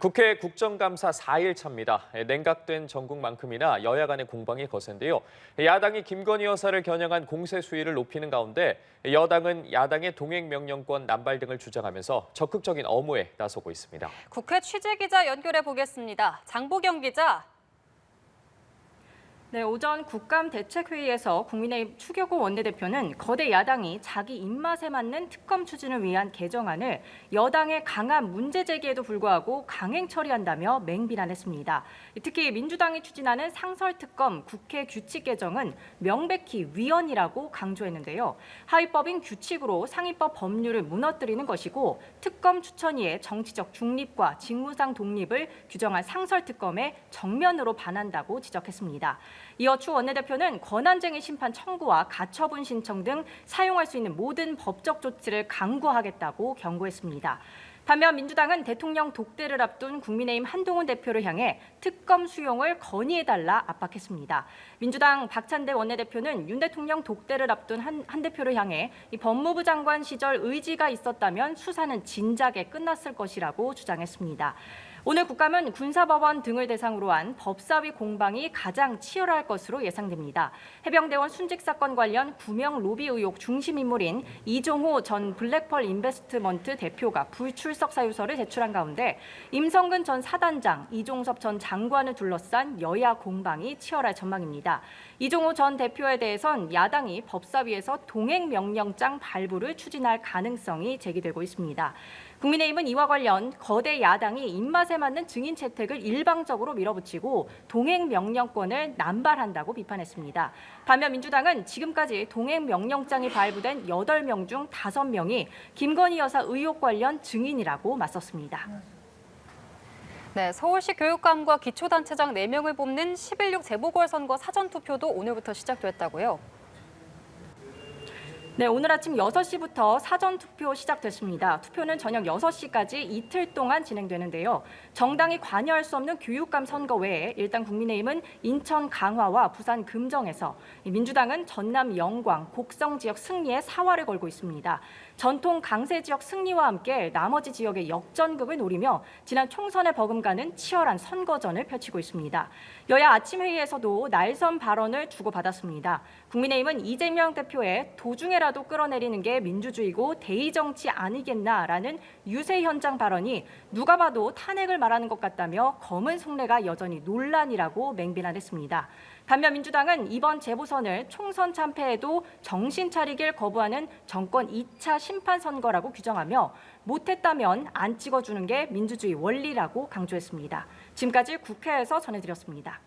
국회 국정감사 4일차입니다. 냉각된 전국만큼이나 여야 간의 공방이 거센데요. 야당이 김건희 여사를 겨냥한 공세 수위를 높이는 가운데 여당은 야당의 동행명령권 남발 등을 주장하면서 적극적인 엄호에 나서고 있습니다. 국회 취재기자 연결해 보겠습니다. 장보경 기자. 네, 오전 국감대책회의에서 국민의힘 추경호 원내대표는 거대 야당이 자기 입맛에 맞는 특검 추진을 위한 개정안을 여당의 강한 문제 제기에도 불구하고 강행 처리한다며 맹비난했습니다. 특히 민주당이 추진하는 상설특검 국회 규칙 개정은 명백히 위헌이라고 강조했는데요. 하위법인 규칙으로 상위법 법률을 무너뜨리는 것이고 특검 추천위의 정치적 중립과 직무상 독립을 규정한 상설특검에 정면으로 반한다고 지적했습니다. 이어 추 원내대표는 권한쟁의 심판 청구와 가처분 신청 등 사용할 수 있는 모든 법적 조치를 강구하겠다고 경고했습니다. 반면 민주당은 대통령 독대를 앞둔 국민의힘 한동훈 대표를 향해 특검 수용을 건의해달라 압박했습니다. 민주당 박찬대 원내대표는 윤 대통령 독대를 앞둔 한 대표를 향해 이 법무부 장관 시절 의지가 있었다면 수사는 진작에 끝났을 것이라고 주장했습니다. 오늘 국감은 군사법원 등을 대상으로 한 법사위 공방이 가장 치열할 것으로 예상됩니다. 해병대원 순직 사건 관련 구명 로비 의혹 중심 인물인 이종호 전 블랙펄 인베스트먼트 대표가 불출석 사유서를 제출한 가운데 임성근 전 사단장, 이종섭 전 장관을 둘러싼 여야 공방이 치열할 전망입니다. 이종호 전 대표에 대해선 야당이 법사위에서 동행명령장 발부를 추진할 가능성이 제기되고 있습니다. 국민의힘은 이와 관련 거대 야당이 입맛에 맞는 증인 채택을 일방적으로 밀어붙이고 동행명령권을 남발한다고 비판했습니다. 반면 민주당은 지금까지 동행명령장이 발부된 8명 중 5명이 김건희 여사 의혹 관련 증인이라고 맞섰습니다. 네, 서울시 교육감과 기초단체장 4명을 뽑는 11.6 재보궐선거 사전투표도 오늘부터 시작됐다고요? 네, 오늘 아침 6시부터 사전투표 시작됐습니다. 투표는 저녁 6시까지 이틀 동안 진행되는데요. 정당이 관여할 수 없는 교육감 선거 외에 일단 국민의힘은 인천 강화와 부산 금정에서, 민주당은 전남 영광, 곡성 지역 승리에 사활을 걸고 있습니다. 전통 강세 지역 승리와 함께 나머지 지역의 역전극을 노리며 지난 총선에 버금가는 치열한 선거전을 펼치고 있습니다. 여야 아침 회의에서도 날선 발언을 주고받았습니다. 국민의힘은 이재명 대표의 도중에라도 끌어내리는 게 민주주의고 대의 정치 아니겠나라는 유세 현장 발언이 누가 봐도 탄핵을 말하는 것 같다며 검은 속내가 여전히 논란이라고 맹비난했습니다. 반면 민주당은 이번 재보선을 총선 참패에도 정신 차리길 거부하는 정권 2차 심판 선거라고 규정하며 못했다면 안 찍어주는 게 민주주의 원리라고 강조했습니다. 지금까지 국회에서 전해드렸습니다.